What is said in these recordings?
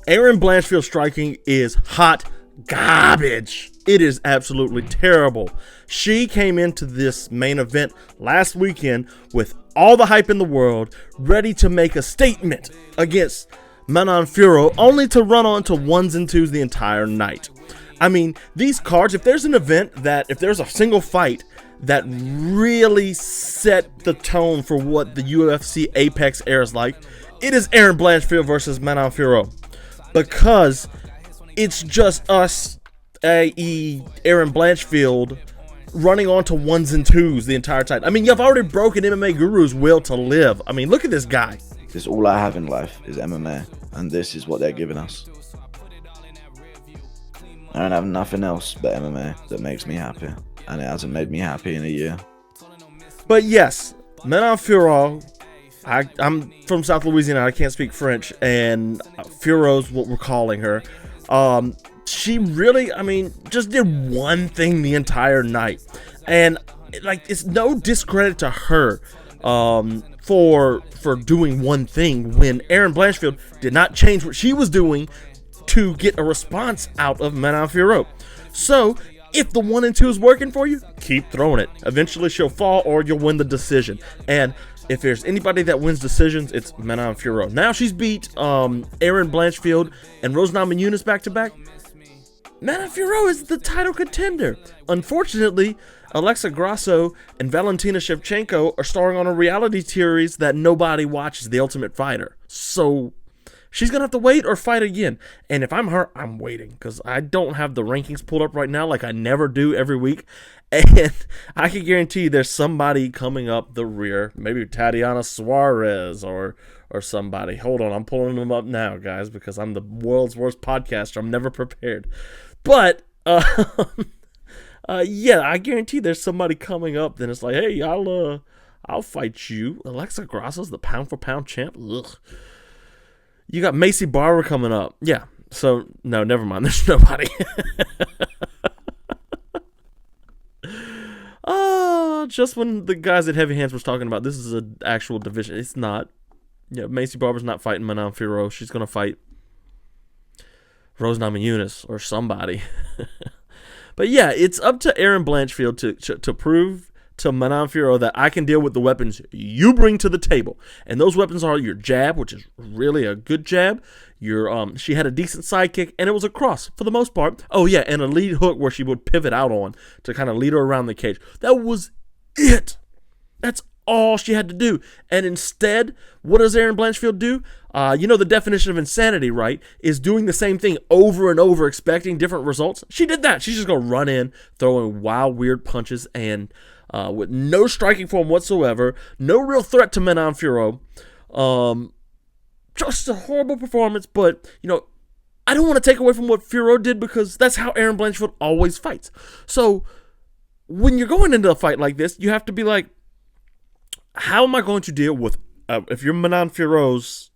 Erin Blanchfield striking is hot garbage. It is absolutely terrible. She came into this main event last weekend with all the hype in the world, ready to make a statement against Manon Fiorot, only to run on to ones and twos the entire night. I mean, these cards, if there's a single fight that really set the tone for what the UFC Apex airs like, it is Erin Blanchfield versus Manon Fiorot. Because it's just us, i.e. Erin Blanchfield, running on to ones and twos the entire time. I mean, you've already broken MMA Guru's will to live. I mean, look at this guy. This all I have in life is MMA, and this is what they're giving us. I don't have nothing else but MMA that makes me happy, and it hasn't made me happy in a year. But yes, Manon Fiorot, I'm from South Louisiana, I can't speak French, and Fiorot's what we're calling her. She really, I mean, just did one thing the entire night. And, like, it's no discredit to her for doing one thing when Erin Blanchfield did not change what she was doing to get a response out of Manon Fiorot. So, if the 1 and 2 is working for you, keep throwing it. Eventually she'll fall or you'll win the decision. And if there's anybody that wins decisions, it's Manon Fiorot. Now she's beat Erin Blanchfield and Rose Namajunas back-to-back. Manon Fiorot is the title contender. Unfortunately, Alexa Grasso and Valentina Shevchenko are starring on a reality series that nobody watches, The Ultimate Fighter. So she's going to have to wait or fight again. And if I'm her, I'm waiting because I don't have the rankings pulled up right now like I never do every week. And I can guarantee there's somebody coming up the rear. Maybe Tatiana Suarez or somebody. Hold on, I'm pulling them up now, guys, because I'm the world's worst podcaster. I'm never prepared. But, yeah, I guarantee there's somebody coming up. Then it's like, hey, I'll fight you. Alexa Grasso's the pound-for-pound champ. Ugh. You got Macy Barber coming up. Yeah. So, no, never mind. There's nobody. Just when the guys at Heavy Hands was talking about this is an actual division. It's not. Yeah, Macy Barber's not fighting Manon Fiorot. She's going to fight Rose Namajunas or somebody. But, yeah, it's up to Erin Blanchfield to prove to Manon Fiorot that I can deal with the weapons you bring to the table. And those weapons are your jab, which is really a good jab. She had a decent sidekick, and it was a cross for the most part. Oh, yeah, and a lead hook where she would pivot out on to kind of lead her around the cage. That was it. That's all she had to do. And instead, what does Erin Blanchfield do? You know the definition of insanity, right? Is doing the same thing over and over, expecting different results. She did that. She's just going to run in, throwing wild, weird punches, and with no striking form whatsoever, no real threat to Manon Fiorot. Just a horrible performance, but, you know, I don't want to take away from what Fiorot did because that's how Erin Blanchfield always fights. So, when you're going into a fight like this, you have to be like, how am I going to deal with, if you're Manon Fiorot's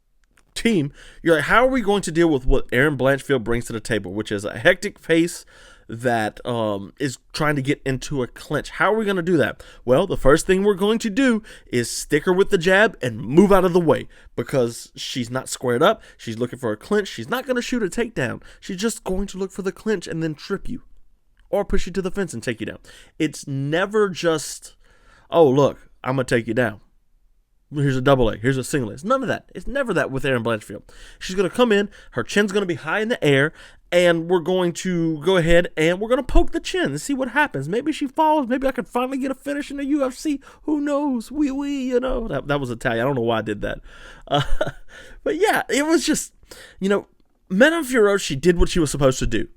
team, you're like, how are we going to deal with what Erin Blanchfield brings to the table, which is a hectic pace that is trying to get into a clinch. How are we going to do that? Well, the first thing we're going to do is stick her with the jab and move out of the way because she's not squared up. She's looking for a clinch. She's not going to shoot a takedown. She's just going to look for the clinch and then trip you or push you to the fence and take you down. It's never just, oh, look, I'm going to take you down. Here's a double leg. Here's a single leg. It's none of that. It's never that with Erin Blanchfield. She's going to come in. Her chin's going to be high in the air. And we're going to go ahead and we're going to poke the chin and see what happens. Maybe she falls. Maybe I could finally get a finish in the UFC. Who knows? You know. That was Italian. I don't know why I did that. But yeah, it was just, you know, Manon Fiorot, she did what she was supposed to do.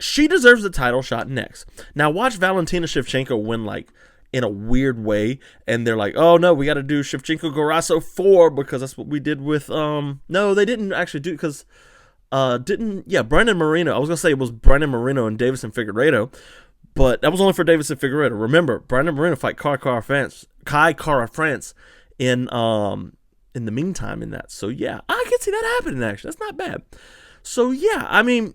She deserves the title shot next. Now watch Valentina Shevchenko win like in a weird way, and they're like, oh no, we got to do Shevchenko Grasso 4 because that's what we did with no, they didn't actually do, because Brandon Moreno, I was gonna say it was Brandon Moreno and Davison Figueiredo, but that was only for Davison Figueiredo. Remember, Brandon Moreno fight Kai Kara France in the meantime in that. So yeah, I can see that happening actually. That's not bad. So yeah, I mean,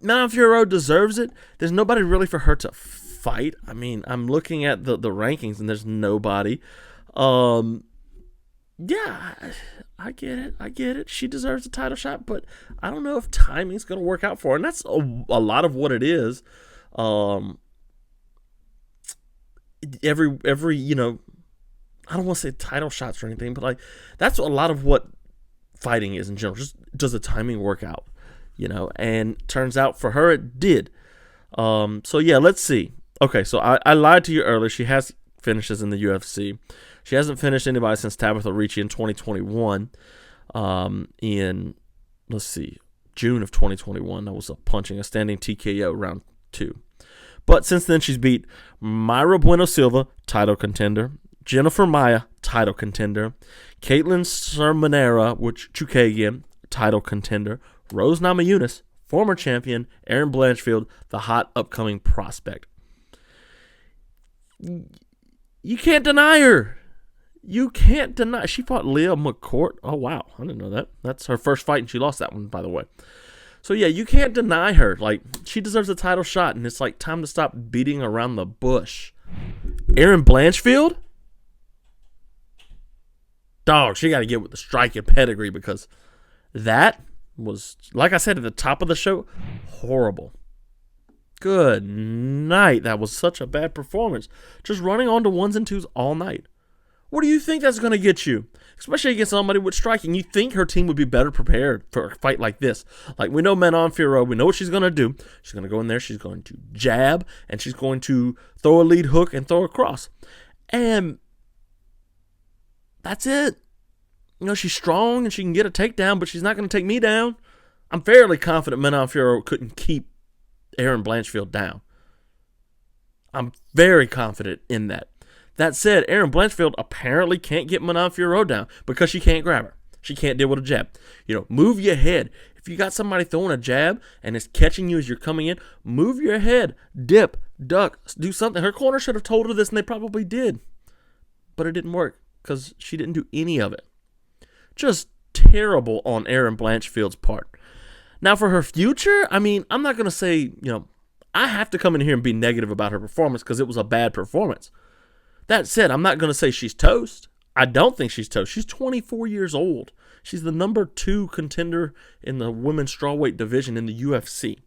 Manon Fiorot deserves it. There's nobody really for her to fight. I mean, I'm looking at the rankings and there's nobody. Yeah, I get it. I get it. She deserves a title shot, but I don't know if timing's going to work out for her. And that's a lot of what it is. Every you know, I don't want to say title shots or anything, but like that's a lot of what fighting is in general. Just does the timing work out, you know? And turns out for her it did. So yeah, let's see. Okay, so I lied to you earlier. She has finishes in the UFC. She hasn't finished anybody since Tabitha Ricci in 2021. In, let's see, June of 2021. That was a standing TKO round 2. But since then, she's beat Myra Bueno Silva, title contender, Jennifer Maia, title contender, Katlyn Chookagain, title contender, Rose Namajunas, former champion, Erin Blanchfield, the hot upcoming prospect. You can't deny her. You can't deny. She fought Leah McCourt. Oh, wow. I didn't know that. That's her first fight, and she lost that one, by the way. So, yeah, you can't deny her. Like, she deserves a title shot, and it's, like, time to stop beating around the bush. Erin Blanchfield? Dog, she got to get with the striking pedigree because that was, like I said at the top of the show, horrible. Good night. That was such a bad performance. Just running on to ones and twos all night. What do you think that's going to get you? Especially against somebody with striking. You think her team would be better prepared for a fight like this. Like, we know Manon Fiorot. We know what she's going to do. She's going to go in there. She's going to jab. And she's going to throw a lead hook and throw a cross. And that's it. You know, she's strong and she can get a takedown, but she's not going to take me down. I'm fairly confident Manon Fiorot couldn't keep Erin Blanchfield down. I'm very confident in that. That said, Erin Blanchfield apparently can't get Manon Fiorot down because she can't grab her. She can't deal with a jab. You know, move your head. If you got somebody throwing a jab and it's catching you as you're coming in, move your head, dip, duck, do something. Her corner should have told her this, and they probably did. But it didn't work because she didn't do any of it. Just terrible on Erin Blanchfield's part. Now, for her future, I mean, I'm not going to say, you know, I have to come in here and be negative about her performance because it was a bad performance. That said, I'm not going to say she's toast. I don't think she's toast. She's 24 years old. She's the number 2 contender in the women's strawweight division in the UFC.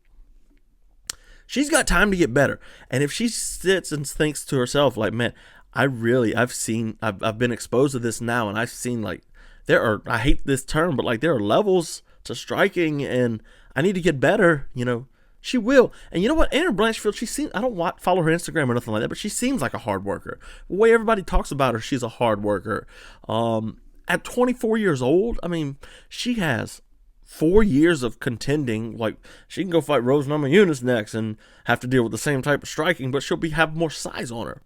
She's got time to get better. And if she sits and thinks to herself, like, man, I've been exposed to this now, and I've seen, like, I hate this term, but, like, there are levels to striking, and I need to get better, you know. She will. And you know what? Erin Blanchfield, I don't follow her Instagram or nothing like that, but she seems like a hard worker. The way everybody talks about her, she's a hard worker. At 24 years old, I mean, she has 4 years of contending. Like, she can go fight Rose Namajunas next and have to deal with the same type of striking, but she'll have more size on her.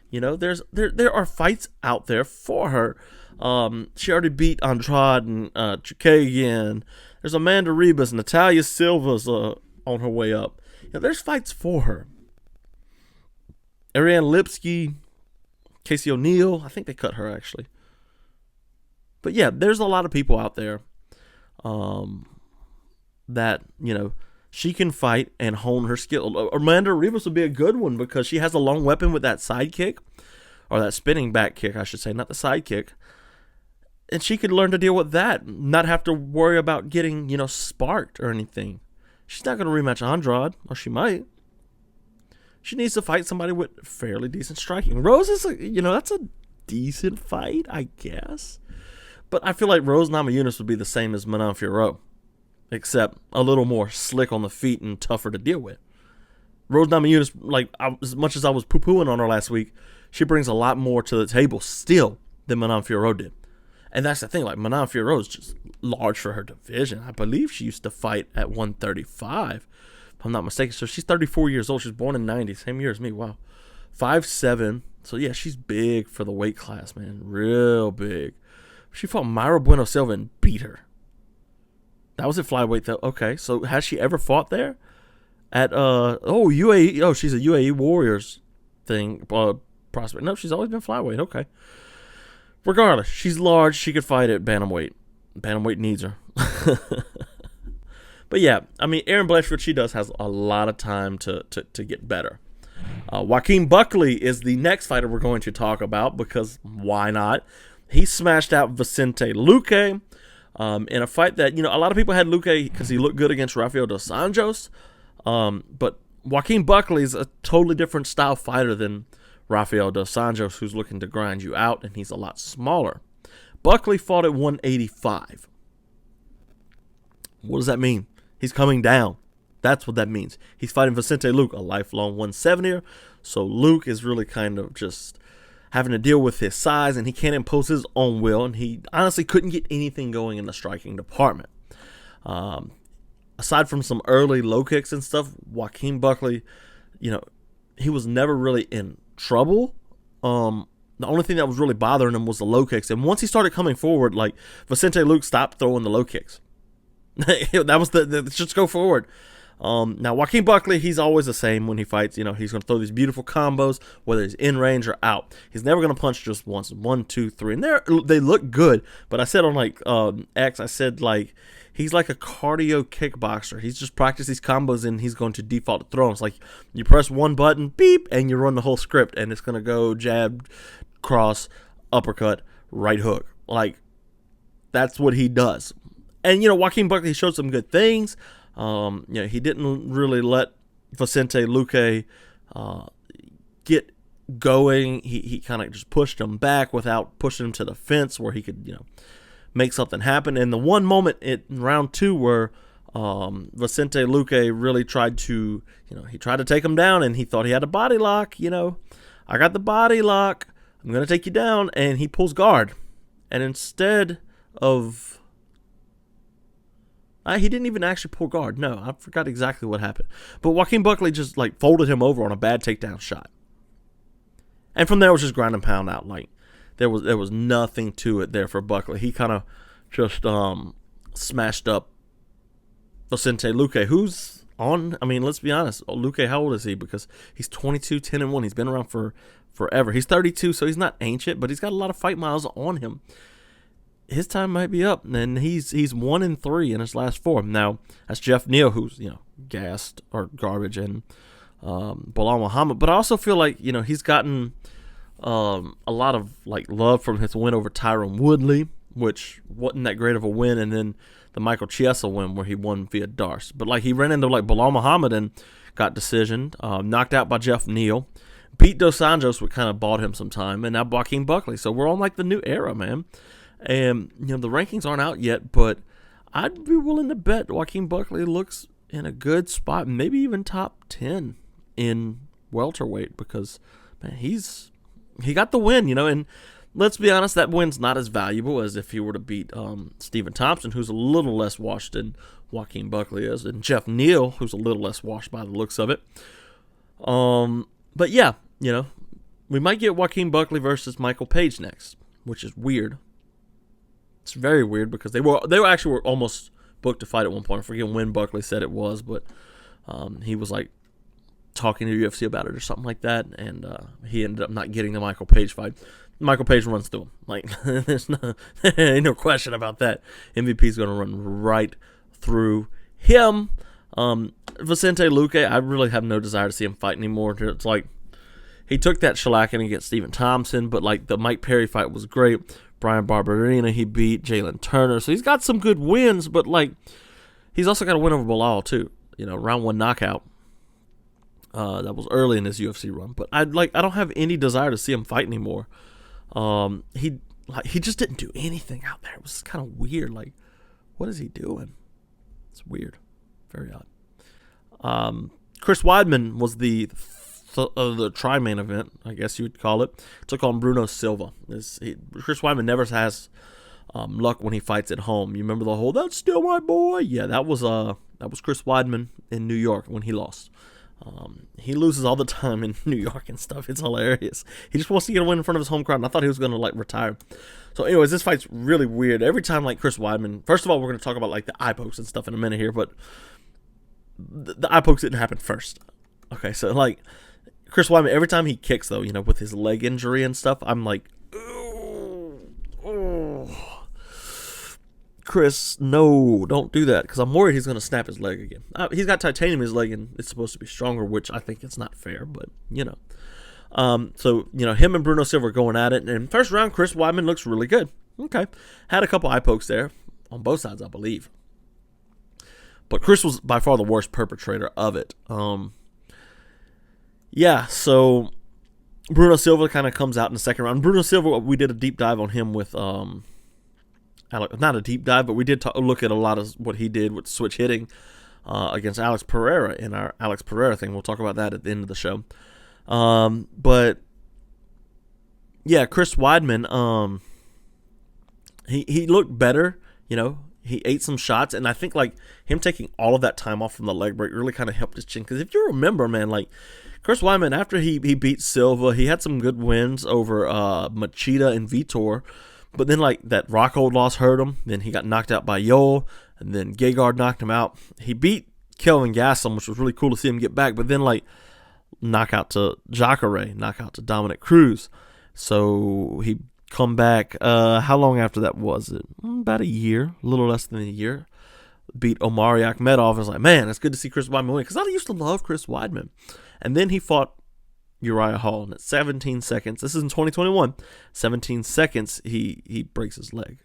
You know, there are fights out there for her. She already beat Andrade and Chookagain. There's Amanda Ribas, Natalia Silva's on her way up. You know, there's fights for her. Ariane Lipsky, Casey O'Neill, I think they cut her actually. But yeah, there's a lot of people out there that, you know, she can fight and hone her skill. Amanda Ribas would be a good one because she has a long weapon with that side kick, or that spinning back kick, I should say, not the side kick. And she could learn to deal with that, not have to worry about getting, you know, sparked or anything. She's not going to rematch Andrade, or she might. She needs to fight somebody with fairly decent striking. Rose is, that's a decent fight, I guess. But I feel like Rose Namajunas would be the same as Manon Fiorot, except a little more slick on the feet and tougher to deal with. Rose Namajunas, as much as I was poo-pooing on her last week, she brings a lot more to the table still than Manon Fiorot did. And that's the thing, like, Manon Fiorot is just large for her division. I believe she used to fight at 135, if I'm not mistaken. So she's 34 years old. She's born in 90, same year as me. Wow. 5'7". So, yeah, she's big for the weight class, man. Real big. She fought Myra Bueno Silva and beat her. That was at flyweight, though. Okay, so has she ever fought there? At, UAE. Oh, she's a UAE Warriors thing, prospect. No, she's always been flyweight. Okay. Regardless, she's large. She could fight at bantamweight. Bantamweight needs her. But yeah, I mean, Erin Blanchfield, she has a lot of time to get better. Joaquin Buckley is the next fighter we're going to talk about because why not? He smashed out Vicente Luque. in a fight that, a lot of people had Luque because he looked good against Rafael dos Anjos. But Joaquin Buckley is a totally different style fighter than Rafael dos Anjos, who's looking to grind you out, and he's a lot smaller. Buckley fought at 185. What does that mean? He's coming down. That's what that means. He's fighting Vicente Luque, a lifelong 170er. So Luque is really kind of just having to deal with his size, and he can't impose his own will, and he honestly couldn't get anything going in the striking department. Aside from some early low kicks and stuff, Joaquin Buckley, he was never really in trouble. The only thing that was really bothering him was the low kicks. And once he started coming forward, like, Vicente Luque stopped throwing the low kicks. That was just go forward. Now, Joaquin Buckley, he's always the same when he fights. He's going to throw these beautiful combos, whether he's in range or out. He's never going to punch just once. 1, 2, 3. And they look good. But I said on, X, I said, he's like a cardio kickboxer. He's just practiced these combos, and he's going to default to throw. It's like you press one button, beep, and you run the whole script. And it's going to go jab, cross, uppercut, right hook. That's what he does. And, Joaquin Buckley showed some good things. He didn't really let Vicente Luque get going. He kind of just pushed him back without pushing him to the fence where he could, make something happen. And the one moment in round 2 where Vicente Luque really tried to, he tried to take him down, and he thought he had a body lock. I got the body lock. I'm going to take you down. And he pulls guard. And instead of... he didn't even actually pull guard. No, I forgot exactly what happened. But Joaquin Buckley just folded him over on a bad takedown shot. And from there it was just ground and pound out. There was nothing to it there for Buckley. He kind of just smashed up Vicente Luque, who's on, let's be honest. Luque, how old is he? Because he's 22, 10-1. He's been around for forever. He's 32, so he's not ancient, but he's got a lot of fight miles on him. His time might be up, and he's 1-3 in his last 4. Now, that's Jeff Neal, who's, gassed or garbage, and Bilal Muhammad. But I also feel like, he's gotten a lot of, love from his win over Tyron Woodley, which wasn't that great of a win, and then the Michael Chiesa win where he won via Darce. But, he ran into, Bilal Muhammad and got decisioned, knocked out by Jeff Neal, beat Dos Anjos, which kind of bought him some time, and now Joaquin Buckley. So we're on, the new era, man. And, the rankings aren't out yet, but I'd be willing to bet Joaquin Buckley looks in a good spot, maybe even top 10 in welterweight, because, man, he got the win, and let's be honest, that win's not as valuable as if he were to beat Stephen Thompson, who's a little less washed than Joaquin Buckley is, and Jeff Neal, who's a little less washed by the looks of it. But yeah, we might get Joaquin Buckley versus Michael Page next, which is weird. It's very weird because they were almost booked to fight at one point. I forget when Buckley said it was, but he was talking to UFC about it or something like that, and he ended up not getting the Michael Page fight. Michael Page runs through him. There's ain't no question about that. MVP's going to run right through him. Vicente Luque, I really have no desire to see him fight anymore. It's he took that shellacking against Stephen Thompson, but the Mike Perry fight was great. Brian Barberina, he beat Jalen Turner. So he's got some good wins, but he's also got a win over Bilal too. Round 1 knockout. That was early in his UFC run. But I don't have any desire to see him fight anymore. He just didn't do anything out there. It was kind of weird. What is he doing? It's weird. Very odd. Chris Weidman was the tri-main event, I guess you would call it. Took on Bruno Silva. Chris Weidman never has luck when he fights at home. You remember the whole "that's still my boy"? Yeah, that was Chris Weidman in New York when he lost. He loses all the time in New York and stuff. It's hilarious. He just wants to get a win in front of his home crowd, and I thought he was going to retire. So anyways, this fight's really weird. Every time Chris Weidman, first of all, we're going to talk about the eye pokes and stuff in a minute here, but the eye pokes didn't happen first. Okay, so Chris Weidman, every time he kicks, though, with his leg injury and stuff, I'm Chris, no, don't do that, because I'm worried he's going to snap his leg again. He's got titanium in his leg, and it's supposed to be stronger, which I think it's not fair, but, So, him and Bruno Silva are going at it, and first round, Chris Weidman looks really good. Okay. Had a couple eye pokes there. on both sides, I believe. But Chris was by far the worst perpetrator of it. Yeah, so Bruno Silva kind of comes out in the second round. Bruno Silva, we did a deep dive on him with, not a deep dive, but we did look at a lot of what he did with switch hitting against Alex Pereira in our Alex Pereira thing. We'll talk about that at the end of the show. But yeah, Chris Weidman, he looked better, you know. He ate some shots, and I think like him taking all of that time off from the leg break really kind of helped his chin. Because if you remember, man, like Chris Weidman, after he beat Silva, he had some good wins over Machida and Vitor. But then like that Rockhold loss hurt him. Then he got knocked out by Yoel, and then Gegard knocked him out. He beat Kelvin Gastelum, which was really cool to see him get back. But then like knockout to Jacare, knockout to Dominic Cruz. So he come back. How long after that was it? About a year, a little less than a year. Beat Omari Akhmedov. I was like, man, it's good to see Chris Weidman win, because I used to love Chris Weidman. And then he fought Uriah Hall, and at 17 seconds, this is in 2021, 17 seconds, he breaks his leg.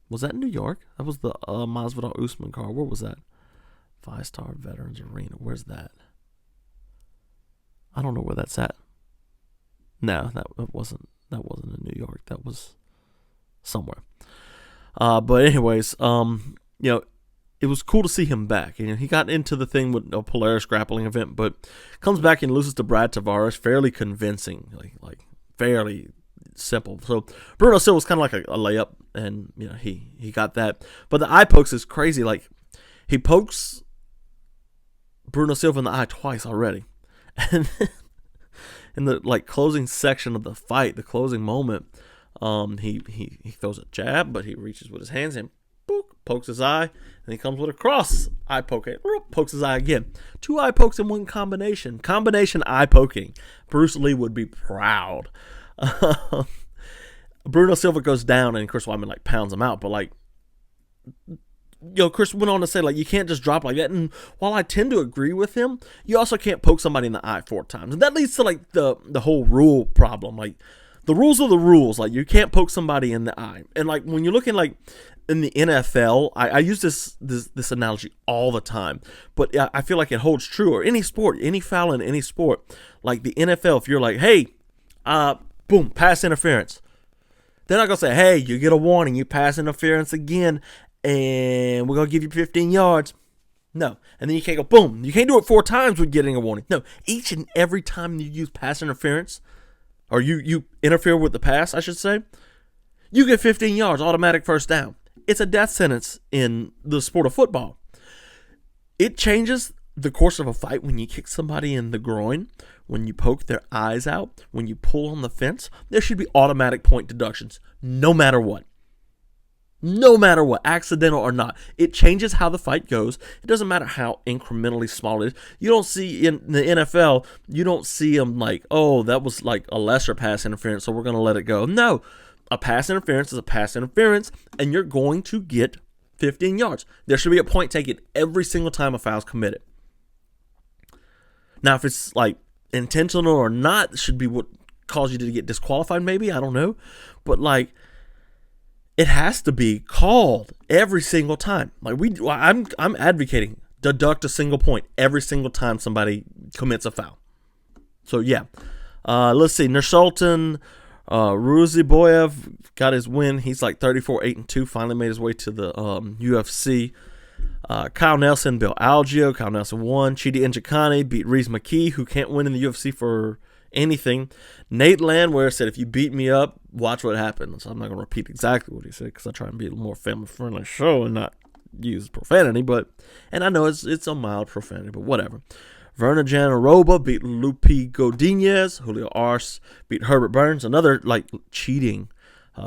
Was that in New York? That was the Masvidal Usman card. Where was that? 5-Star Veterans Arena. Where's that? I don't know where that's at. No, that wasn't in New York. That was somewhere. But anyways, you know, it was cool to see him back. You know, he got into the thing with a Polaris grappling event, but comes back and loses to Brad Tavares fairly convincing, like fairly simple. So Bruno Silva was kind of like a layup, and you know he got that. But the eye pokes is crazy. Like he pokes Bruno Silva in the eye twice already, and then in the like closing section of the fight, the closing moment, he throws a jab, but he reaches with his hands and pokes his eye, and he comes with a cross eye poke, pokes his eye again. 2 eye pokes in one combination eye poking. Bruce Lee would be proud. Bruno Silva goes down, and Chris Weidman like pounds him out, but like, you know, Chris went on to say, like, you can't just drop like that. And while I tend to agree with him, you also can't poke somebody in the eye 4 times. And that leads to, like, the whole rule problem. Like, the rules are the rules. Like, you can't poke somebody in the eye. And, like, when you're looking, like, in the NFL, I use this analogy all the time. But I feel like it holds true. Or any sport, any foul in any sport. Like, the NFL, if you're like, hey, boom, pass interference. They're not going to say, hey, you get a warning, you pass interference again, and we're going to give you 15 yards. No. And then you can't go, boom. You can't do it 4 times with getting a warning. No. Each and every time you use pass interference, or you interfere with the pass, I should say, you get 15 yards, automatic first down. It's a death sentence in the sport of football. It changes the course of a fight when you kick somebody in the groin, when you poke their eyes out, when you pull on the fence. There should be automatic point deductions, no matter what. No matter what, accidental or not. It changes how the fight goes. It doesn't matter how incrementally small it is. You don't see in the NFL, you don't see them like, oh, that was like a lesser pass interference, so we're going to let it go. No, a pass interference is a pass interference, and you're going to get 15 yards. There should be a point taken every single time a foul's committed. Now, if it's like intentional or not, it should be what caused you to get disqualified, maybe. I don't know. But like, it has to be called every single time. Like I'm advocating deduct a single point every single time somebody commits a foul. So yeah, let's see. Nursultan Ruziboyev got his win. He's like 34-8-2. Finally made his way to the UFC. Kyle Nelson, Bill Algeo. Kyle Nelson won. Chidi Njoku beat Reese McKee, who can't win in the UFC for anything. Nate Landwehr said, if you beat me up, watch what happens. So I'm not going to repeat exactly what he said, because I try and be a little more family-friendly show and not use profanity. And I know it's a mild profanity, but whatever. Verna Janaroba beat Lupi Godinez. Julio Arce beat Herbert Burns. Another, like, cheating.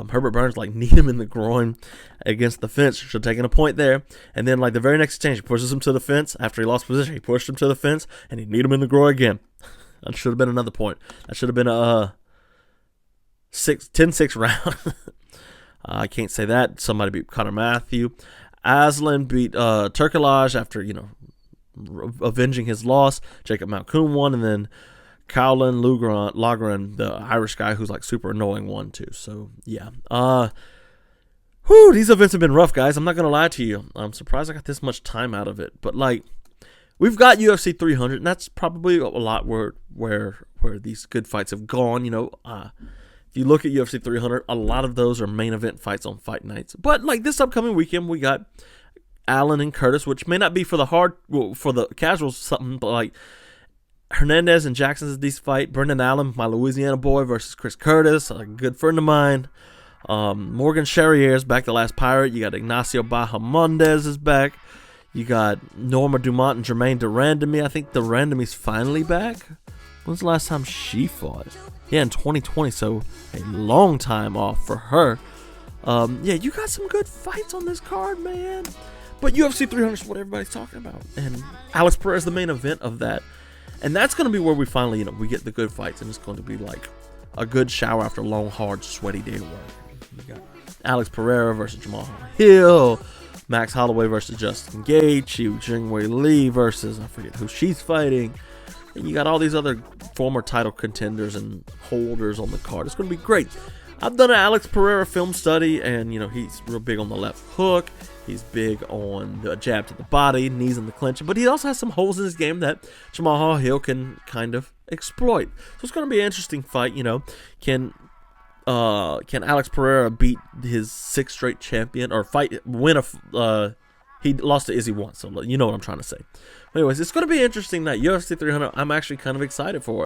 Herbert Burns, like, kneed him in the groin against the fence. Should have taken a point there. And then, like, the very next exchange, he pushes him to the fence. After he lost position, he pushed him to the fence, and he kneed him in the groin again. That should have been another point. That should have been a 10-6 round. I can't say that. Somebody beat Connor Matthew. Aslan beat Turkalaj after, avenging his loss. Jacob Malkoon won, and then Cowlin Logren, the Irish guy who's like super annoying, won too. So yeah. Whew, these events have been rough, guys. I'm not going to lie to you. I'm surprised I got this much time out of it. But, like, we've got UFC 300, and that's probably a lot where these good fights have gone. You know, if you look at UFC 300, a lot of those are main event fights on fight nights. But, like, this upcoming weekend, we got Allen and Curtis, which may not be for the casuals something, but, like, Hernandez and Jackson's these fight. Brendan Allen, my Louisiana boy, versus Chris Curtis, a good friend of mine. Morgan Charrier's back, the last Pirate. You got Ignacio Bahamondes is back. You got Norma Dumont and Jermaine Durandamy. I think Durandamy's finally back. When's the last time she fought? Yeah, in 2020, so a long time off for her. Yeah, you got some good fights on this card, man. But UFC 300 is what everybody's talking about. And Alex Pereira is the main event of that. And that's going to be where we finally, we get the good fights. And it's going to be like a good shower after a long, hard, sweaty day of work. You got Alex Pereira versus Jamal Hill, Max Holloway versus Justin Gaethje, Jingwei Lee versus, I forget who she's fighting. And you got all these other former title contenders and holders on the card. It's going to be great. I've done an Alex Pereira film study, and, he's real big on the left hook. He's big on the jab to the body, knees in the clinch. But he also has some holes in his game that Jamal Hill can kind of exploit. So it's going to be an interesting fight. Can Alex Pereira beat his 6th straight champion, or win he lost to Izzy once, so you know what I'm trying to say. Anyways, it's going to be interesting that UFC 300, I'm actually kind of excited for it.